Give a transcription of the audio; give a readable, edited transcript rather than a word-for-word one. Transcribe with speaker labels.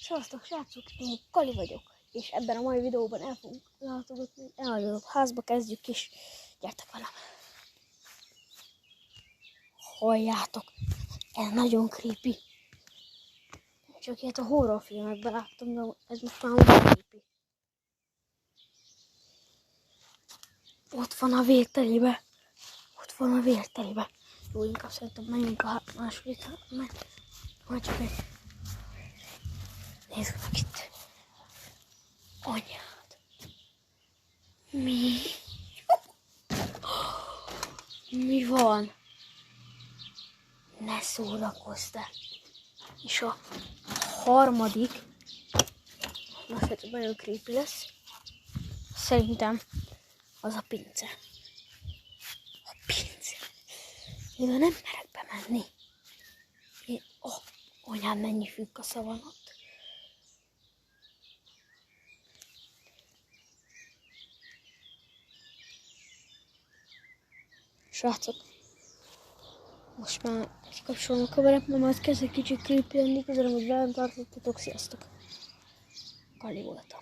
Speaker 1: Szevasztok srácok, én Kali vagyok, és ebben a mai videóban el fogunk látogatni egy elhagyatott házba, kezdjük is. Gyertek velem! Halljátok, ez nagyon creepy. Csak ilyet a horrorfilmekben láttam, de ez most már nagyon creepy. Ott van a vértelibe. Ott van a vértelibe. Jó, inkább szerintem menjünk a második mert majd csak egy... Nézzük meg itt. Anyád. Mi? Mi van? Ne szórakozz te. És a harmadik, na szerintem nagyon creepy lesz. Szerintem az a pince. A pince. Én nem merek bemenni. Anyád, mennyi fűkasza van ott. Srácok, most már kikapcsolom a kamerát, mert már kezd egy kicsit creepy lenni, közelem, hogy velem tartottatok, sziasztok! Kali voltam.